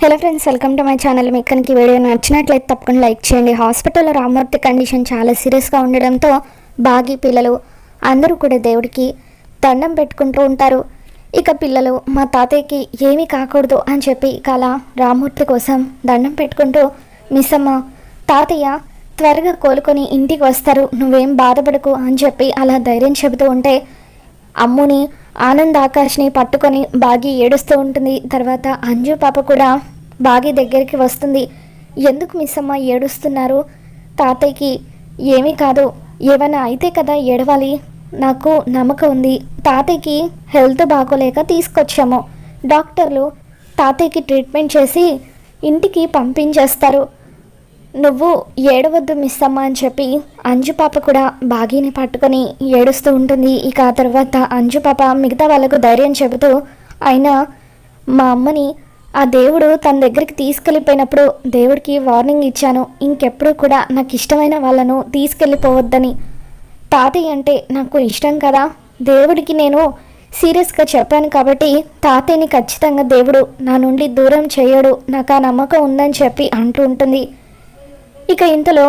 Hello friends, welcome to my channel. మీకు కనుక video నచ్చినట్లయితే తప్పకుండా లైక్ చేయండి. హాస్పిటల్లో రామ్మూర్తి కండిషన్ చాలా సీరియస్గా ఉండడంతో బాగి పిల్లలు అందరూ కూడా దేవుడికి దండం పెట్టుకుంటూ ఉంటారు. ఇక పిల్లలు మా తాతయ్యకి ఏమీ కాకూడదు అని చెప్పి అలా రామ్మూర్తి కోసం దండం పెట్టుకుంటూ, మిస్ అమ్మ తాతయ్య త్వరగా కోలుకొని ఇంటికి వస్తారు, నువ్వేం బాధపడకు అని చెప్పి అలా ధైర్యం చెబుతూ ఉంటే అమ్ముని ఆనంద్ ఆకాష్ని పట్టుకొని బాగి ఏడుస్తూ ఉంటుంది. తర్వాత అంజు పాప కూడా బాగి దగ్గరికి వస్తుంది. ఎందుకు మిస్ అమ్మ ఏడుస్తున్నారు? తాతయ్యకి ఏమీ కాదు, ఏమైనా అయితే కదా ఏడవాలి. నాకు నమ్మకం ఉంది, తాతయ్యకి హెల్త్ బాగోలేక తీసుకొచ్చాము. డాక్టర్లు తాతయ్యకి ట్రీట్మెంట్ చేసి ఇంటికి పంపించేస్తారు. నువ్వు ఏడవద్దు మిస్ అమ్మ అని చెప్పి అంజు పాప కూడా బాగీని పట్టుకొని ఏడుస్తూ ఉంటుంది. ఇక ఆ తర్వాత అంజు పాప మిగతా వాళ్ళకు ధైర్యం చెబుతూ, అయినా మా అమ్మని ఆ దేవుడు తన దగ్గరికి తీసుకెళ్ళిపోయినప్పుడు దేవుడికి వార్నింగ్ ఇచ్చాను, ఇంకెప్పుడు కూడా నాకు ఇష్టమైన వాళ్ళను తీసుకెళ్ళిపోవద్దని. తాతయ్య అంటే నాకు ఇష్టం కదా, దేవుడికి నేను సీరియస్గా చెప్పాను కాబట్టి తాతయ్యని ఖచ్చితంగా దేవుడు నా నుండి దూరం చేయడు, నాకు ఆ నమ్మకం ఉందని చెప్పి అంటూ ఉంటుంది. ఇక ఇంతలో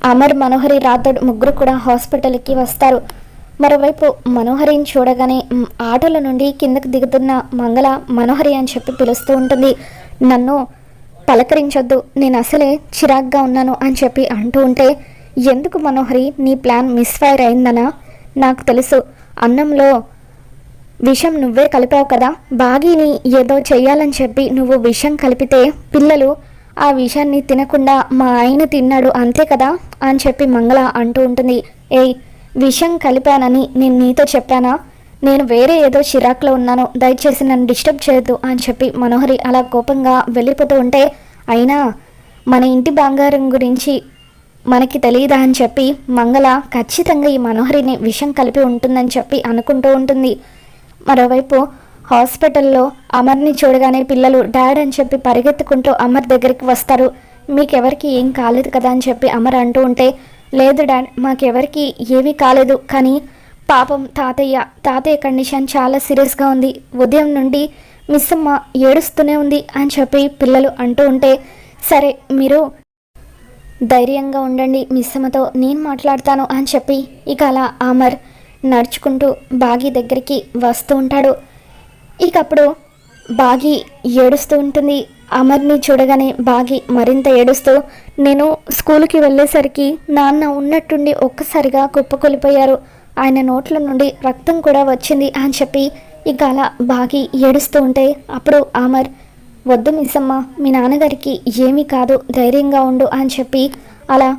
అమర్, మనోహరి, రాథోడ్ ముగ్గురు కూడా హాస్పిటల్కి వస్తారు. మరోవైపు మనోహరిని చూడగానే ఆటోల నుండి కిందకు దిగుతున్న మంగళ మనోహరి అని చెప్పి పిలుస్తూ ఉంటుంది. నన్ను పలకరించొద్దు, నేను అసలే చిరాగ్గా ఉన్నాను అని చెప్పి అంటూ ఉంటే, ఎందుకు మనోహరి, నీ ప్లాన్ మిస్ఫైర్ అయిందనా? నాకు తెలుసు, అన్నంలో విషం నువ్వే కలిపావు కదా, బాగీని ఏదో చెయ్యాలని చెప్పి నువ్వు విషం కలిపితే పిల్లలు ఆ విషయాన్ని తినకుండా మా ఆయన తిన్నాడు అంతే కదా అని చెప్పి మంగళ అంటూ ఉంటుంది. ఏయ్, విషం కలిపానని నేను నీతో చెప్పానా? నేను వేరే ఏదో చిరాక్లో ఉన్నాను, దయచేసి నన్ను డిస్టర్బ్ చేయొద్దు అని చెప్పి మనోహరి అలా కోపంగా వెళ్ళిపోతూ ఉంటే, అయినా మన ఇంటి బంగారం గురించి మనకి తెలియదా అని చెప్పి మంగళ ఖచ్చితంగా ఈ మనోహరిని విషం కలిపి ఉంటుందని చెప్పి అనుకుంటూ ఉంటుంది. మరోవైపు హాస్పిటల్లో అమర్ని చూడగానే పిల్లలు డాడ్ అని చెప్పి పరిగెత్తుకుంటూ అమర్ దగ్గరికి వస్తారు. మీకెవరికి ఏం కాలేదు కదా అని చెప్పి అమర్ అంటూ ఉంటే, లేదు డాడ్, మాకెవరికి ఏమీ కాలేదు, కానీ పాపం తాతయ్య కండిషన్ చాలా సీరియస్గా ఉంది, ఉదయం నుండి మిస్ అమ్మ ఏడుస్తూనే ఉంది అని చెప్పి పిల్లలు అంటూ ఉంటే, సరే మీరు ధైర్యంగా ఉండండి, మిస్ అమ్మతో నేను మాట్లాడతాను అని చెప్పి ఇక అలా అమర్ నడుచుకుంటూ బాగి దగ్గరికి వస్తూ ఉంటాడు. ఇక అప్పుడు బాగి ఏడుస్తూ ఉంటుంది. అమర్ని చూడగానే బాగి మరింత ఏడుస్తూ, నేను స్కూల్కి వెళ్ళేసరికి నాన్న ఉన్నట్టుండి ఒక్కసారిగా కుప్పకొలిపోయారు, ఆయన నోట్ల నుండి రక్తం కూడా వచ్చింది అని చెప్పి ఇక అలా బాగి ఏడుస్తూ ఉంటే, అప్పుడు అమర్, వద్దు మిస్ అమ్మ, మీ నాన్నగారికి ఏమీ కాదు, ధైర్యంగా ఉండు అని చెప్పి అలా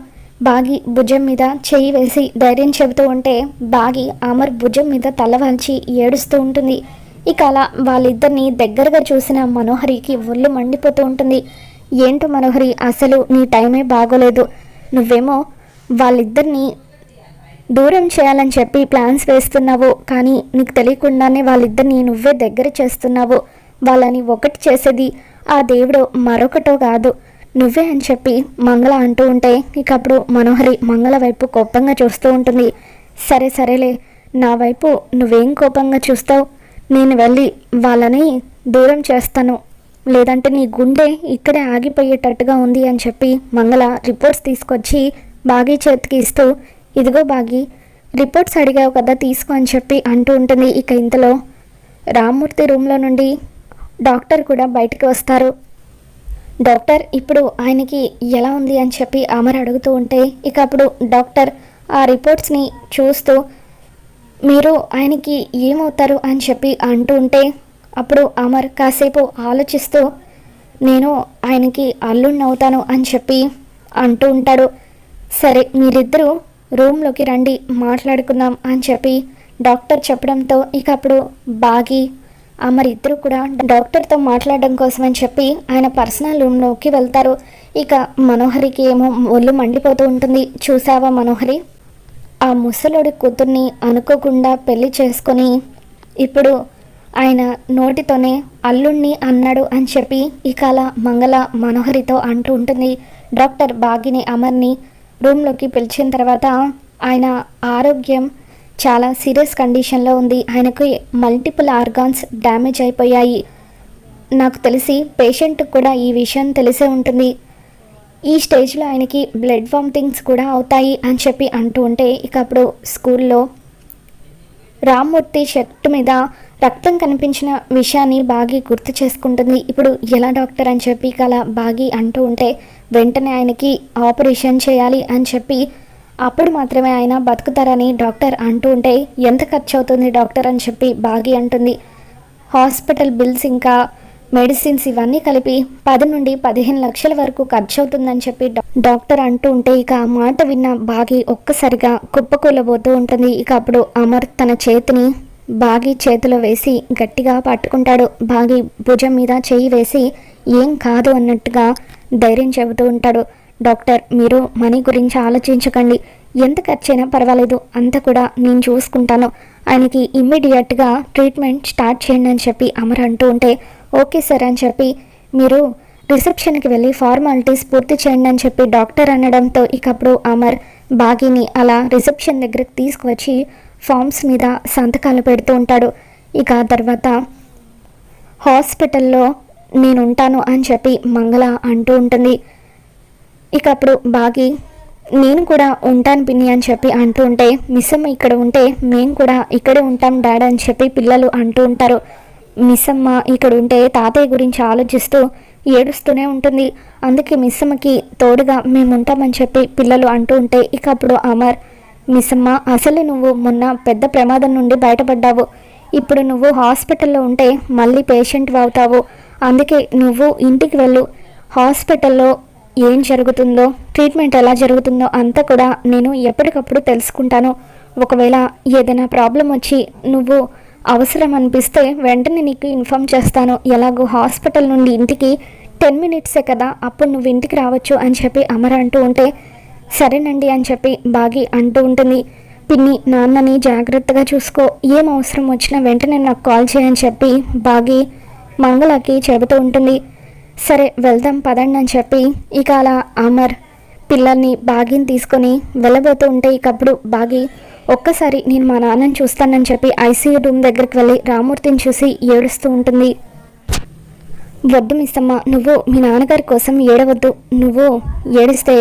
బాగి భుజం మీద చెయ్యి వేసి ధైర్యం చెబుతూ ఉంటే, బాగి అమర్ భుజం మీద తలవాల్చి ఏడుస్తూ ఉంటుంది. ఇక అలా వాళ్ళిద్దరిని దగ్గరగా చూసిన మనోహరికి ఒళ్ళు మండిపోతూ ఉంటుంది. ఏంటో మనోహరి, అసలు నీ టైమే బాగోలేదు, నువ్వేమో వాళ్ళిద్దరిని దూరం చేయాలని చెప్పి ప్లాన్స్ వేస్తున్నావు, కానీ నీకు తెలియకుండానే వాళ్ళిద్దరిని నువ్వే దగ్గర చేస్తున్నావు, వాళ్ళని ఒకటి చేసేది ఆ దేవుడు మరొకటో కాదు, నువ్వే అని చెప్పి మంగళ అంటూ ఉంటే, ఇక అప్పుడు మనోహరి మంగళ వైపు కోపంగా చూస్తూ ఉంటుంది. సరేలే, నా వైపు నువ్వేం కోపంగా చూస్తావు, నేను వెళ్ళి వాళ్ళని దూరం చేస్తాను, లేదంటే నీ గుండె ఇక్కడే ఆగిపోయేటట్టుగా ఉంది అని చెప్పి మంగళ రిపోర్ట్స్ తీసుకొచ్చి బాగి చేతికి ఇస్తూ, ఇదిగో బాగి, రిపోర్ట్స్ అడిగావు కదా తీసుకో అని చెప్పి అంటూ ఉంటుంది. ఇక ఇంతలో రామ్మూర్తి రూమ్లో నుండి డాక్టర్ కూడా బయటికి వస్తారు. డాక్టర్, ఇప్పుడు ఆయనకి ఎలా ఉంది అని చెప్పి అమర్ అడుగుతూ ఉంటే, ఇక అప్పుడు డాక్టర్ ఆ రిపోర్ట్స్ని చూస్తూ, మీరు ఆయనకి ఏమవుతారు అని చెప్పి అంటూ ఉంటే, అప్పుడు అమర్ కాసేపు ఆలోచిస్తూ, నేను ఆయనకి అల్లుడిని అవుతాను అని చెప్పి అంటూ ఉంటాడు. సరే, మీరిద్దరూ రూమ్లోకి రండి, మాట్లాడుకుందాం అని చెప్పి డాక్టర్ చెప్పడంతో ఇక అప్పుడు బాగి అమర్ ఇద్దరు కూడా డాక్టర్తో మాట్లాడడం కోసం అని చెప్పి ఆయన పర్సనల్ రూమ్లోకి వెళ్తారు. ఇక మనోహరికి ఏమో ఒళ్ళు మండిపోతూ ఉంటుంది. చూసావా మనోహరి, ఆ ముసలోడి కూతుర్ని అనుకోకుండా పెళ్లి చేసుకొని ఇప్పుడు ఆయన నోటితోనే అల్లుణ్ణి అన్నాడు అని చెప్పి ఇక అలా మంగళ మనోహరితో అంటూ ఉంటుంది. డాక్టర్ బాగిని అమర్ని రూమ్లోకి పిలిచిన తర్వాత, ఆయన ఆరోగ్యం చాలా సీరియస్ కండిషన్లో ఉంది, ఆయనకు మల్టిపుల్ ఆర్గాన్స్ డ్యామేజ్ అయిపోయాయి, నాకు తెలిసి పేషెంట్కి కూడా ఈ విషయం తెలిసే ఉంటుంది. ఈ స్టేజ్లో ఆయనకి బ్లడ్ వామిటింగ్స్ కూడా అవుతాయి అని చెప్పి అంటూ ఉంటే ఇక అప్పుడు స్కూల్లో రామ్మూర్తి షర్టు మీద రక్తం కనిపించిన విషయాన్ని బాగి గుర్తు చేసుకుంటుంది. ఇప్పుడు ఎలా డాక్టర్ అని చెప్పి అలా బాగి అంటూ ఉంటే వెంటనే ఆయనకి ఆపరేషన్ చేయాలి అని చెప్పి అప్పుడు మాత్రమే ఆయన బతుకుతారని డాక్టర్ అంటూ ఉంటే ఎంత ఖర్చు అవుతుంది డాక్టర్ అని చెప్పి బాగి అంటుంది. హాస్పిటల్ బిల్స్ ఇంకా మెడిసిన్స్ ఇవన్నీ కలిపి 10 నుండి 15 లక్షల వరకు ఖర్చు అవుతుందని చెప్పి డాక్టర్ అంటూ ఉంటే ఇక ఆ మాట విన్న బాగి ఒక్కసారిగా కుప్పకూలబోతూ ఉంటుంది. ఇక అప్పుడు అమర్ తన చేతిని బాగి చేతిలో వేసి గట్టిగా పట్టుకుంటాడు. బాగి భుజం మీద చేయి వేసి ఏం కాదు అన్నట్టుగా ధైర్యం చెబుతూ ఉంటాడు. డాక్టర్, మీరు మనీ గురించి ఆలోచించకండి, ఎంత ఖర్చైనా పర్వాలేదు, అంతా కూడా నేను చూసుకుంటాను, ఆయనకి ఇమ్మీడియట్గా ట్రీట్మెంట్ స్టార్ట్ చేయండి అని చెప్పి అమర్ అంటూ ఉంటే ఓకే సార్ అని చెప్పి మీరు రిసెప్షన్కి వెళ్ళి ఫార్మాలిటీస్ పూర్తి చేయండి అని చెప్పి డాక్టర్ అనడంతో ఇక అప్పుడు అమర్ బాగిని అలా రిసెప్షన్ దగ్గరికి తీసుకువచ్చి ఫామ్స్ మీద సంతకాలు పెడుతూ ఉంటాడు. ఇక తర్వాత హాస్పిటల్లో నేను ఉంటాను అని చెప్పి మంగళ అంటూ ఉంటుంది. ఇక అప్పుడు బాగి నేను కూడా ఉంటాను పిన్ని అని చెప్పి అంటూ ఉంటే మిస్సమ్మ ఇక్కడ ఉంటే మేము కూడా ఇక్కడే ఉంటాం డాడీ అని చెప్పి పిల్లలు అంటూ ఉంటారు. మిస్సమ్మ ఇక్కడ ఉంటే తాతయ్య గురించి ఆలోచిస్తూ ఏడుస్తూనే ఉంటుంది, అందుకే మిస్సమ్మకి తోడుగా మేము ఉంటామని చెప్పి పిల్లలు అంటూ ఉంటే ఇక అప్పుడు అమర్ మిస్సమ్మ అసలు నువ్వు మొన్న పెద్ద ప్రమాదం నుండి బయటపడ్డావు, ఇప్పుడు నువ్వు హాస్పిటల్లో ఉంటే మళ్ళీ పేషెంట్ అవుతావు, అందుకే నువ్వు ఇంటికి వెళ్ళు, హాస్పిటల్లో ఏం జరుగుతుందో ట్రీట్మెంట్ ఎలా జరుగుతుందో అంతా కూడా నేను ఎప్పటికప్పుడు తెలుసుకుంటాను, ఒకవేళ ఏదైనా ప్రాబ్లం వచ్చి నువ్వు అవసరం అనిపిస్తే వెంటనే నీకు ఇన్ఫామ్ చేస్తాను, ఎలాగో హాస్పిటల్ నుండి ఇంటికి 10 మినిట్సే కదా, అప్పుడు నువ్వు ఇంటికి రావచ్చు అని చెప్పి అమర్ అంటూ ఉంటే సరేనండి అని చెప్పి బాగి అంటూ ఉంటుంది. పిన్ని నాన్నని జాగ్రత్తగా చూసుకో, ఏం అవసరం వచ్చినా వెంటనే నాకు కాల్ చేయని చెప్పి బాగి మంగళకి చెబుతూ ఉంటుంది. సరే వెళ్దాం పదండి అని చెప్పి ఇక అలా అమర్ పిల్లల్ని బాగిని తీసుకొని వెళ్ళబోతూ ఉంటే ఇక అప్పుడు బాగి ఒక్కసారి నేను మా నాన్నని చూస్తానని చెప్పి ఐసీయూ రూమ్ దగ్గరికి వెళ్ళి రామ్మూర్తిని చూసి ఏడుస్తూ ఉంటుంది. వద్దు మిస్సమ్మ, నువ్వు మీ నాన్నగారి కోసం ఏడవద్దు, నువ్వు ఏడిస్తే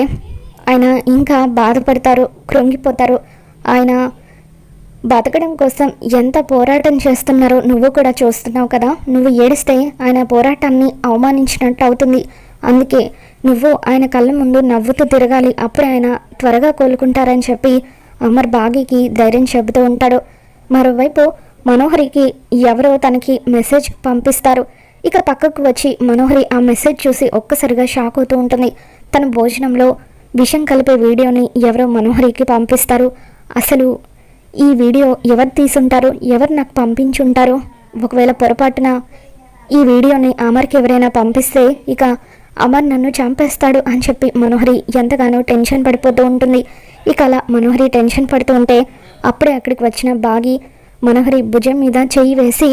ఆయన ఇంకా బాధపడతారు, కృంగిపోతారు, ఆయన బతకడం కోసం ఎంత పోరాటం చేస్తున్నారో నువ్వు కూడా చూస్తున్నావు కదా, నువ్వు ఏడిస్తే ఆయన పోరాటాన్ని అవమానించినట్టు అవుతుంది, అందుకే నువ్వు ఆయన కళ్ళ ముందు నవ్వుతూ తిరగాలి, అప్పుడు ఆయన త్వరగా కోలుకుంటారని చెప్పి అమర్ బాగికి ధైర్యం చెబుతూ ఉంటాడు. మరోవైపు మనోహరికి ఎవరో తనకి మెసేజ్ పంపిస్తారు. ఇక పక్కకు వచ్చి మనోహరి ఆ మెసేజ్ చూసి ఒక్కసారిగా షాక్ అవుతూ ఉంటుంది. తన భోజనంలో విషం కలిపే వీడియోని ఎవరో మనోహరికి పంపిస్తారు. అసలు ఈ వీడియో ఎవరు తీసుంటారు, ఎవరు నాకు పంపించుంటారు, ఒకవేళ పొరపాటున ఈ వీడియోని అమర్కి ఎవరైనా పంపిస్తే ఇక అమర్ నన్ను చంపేస్తాడు అని చెప్పి మనోహరి ఎంతగానో టెన్షన్ పడిపోతూ ఉంటుంది. ఇక అలా మనోహరి టెన్షన్ పడుతూ ఉంటే అప్పుడే అక్కడికి వచ్చిన బాగి మనోహరి భుజం మీద చెయ్యి వేసి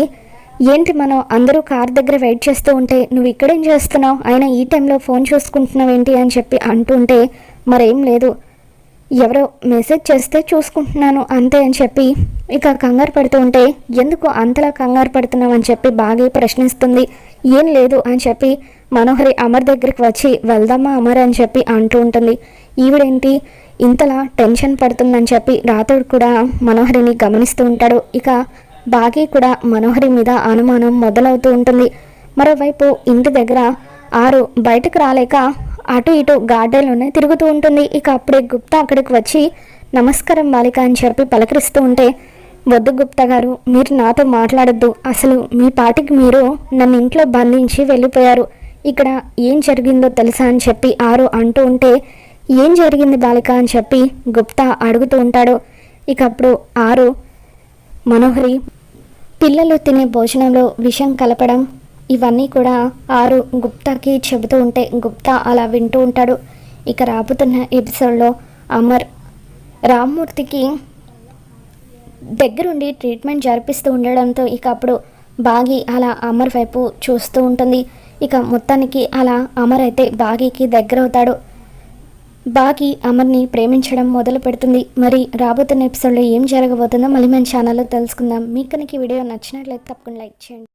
ఏంటి మనం అందరూ కార్ దగ్గర వెయిట్ చేస్తూ ఉంటే నువ్వు ఇక్కడేం చేస్తున్నావు, అయినా ఈ టైంలో ఫోన్ చూసుకుంటున్నావు ఏంటి అని చెప్పి అంటూ ఉంటే మరేం లేదు, ఎవరో మెసేజ్ చేస్తే చూసుకుంటున్నాను అంతే అని చెప్పి ఇక కంగారు పడుతూ ఉంటే ఎందుకు అంతలా కంగారు పడుతున్నావు అని చెప్పి బాగా ప్రశ్నిస్తుంది. ఏం లేదు అని చెప్పి మనోహరి అమర్ దగ్గరికి వచ్చి వెళ్దామా అమర్ అని చెప్పి అంటూ ఉంటుంది. ఈవిడేంటి ఇంతలా టెన్షన్ పడుతుందని చెప్పి రాతోడు కూడా మనోహరిని గమనిస్తూ ఉంటాడు. ఇక బాగి కూడా మనోహరి మీద అనుమానం మొదలవుతూ ఉంటుంది. మరోవైపు ఇంటి దగ్గర ఆరు బయటకు రాలేక అటు ఇటు గార్డెన్లోనే తిరుగుతూ ఉంటుంది. ఇక అప్పుడే గుప్తా అక్కడికి వచ్చి నమస్కారం బాలిక అని చెప్పి పలకరిస్తూ ఉంటే వద్దు గుప్తా గారు, మీరు నాతో మాట్లాడొద్దు, అసలు మీ పాటికి మీరు నన్ను ఇంట్లో బంధించి వెళ్ళిపోయారు, ఇక్కడ ఏం జరిగిందో తెలుసా అని చెప్పి ఆరు అంటూ ఉంటే ఏం జరిగింది బాలిక అని చెప్పి గుప్తా అడుగుతూ ఉంటాడు. ఇక అప్పుడు ఆరు మనోహరి పిల్లలు తినే భోజనంలో విషం కలపడం ఇవన్నీ కూడా ఆరు గుప్తాకి చెబుతూ ఉంటే గుప్తా అలా వింటూ ఉంటాడు. ఇక రాబోతున్న ఎపిసోడ్లో అమర్ రామ్మూర్తికి దగ్గరుండి ట్రీట్మెంట్ జరిపిస్తూ ఉండడంతో ఇక అప్పుడు బాగి అలా అమర్ వైపు చూస్తూ ఉంటుంది. ఇక మొత్తానికి అలా అమర్ అయితే బాగీకి దగ్గర అవుతాడు. బాగి అమర్ని ప్రేమించడం మొదలు పెడుతుంది. మరి రాబోతున్న ఎపిసోడ్లో ఏం జరగబోతుందో మళ్ళీ మన ఛానల్లో తెలుసుకుందాం. మీకు కనుక ఈ వీడియో నచ్చినట్లయితే తప్పకుండా లైక్ చేయండి.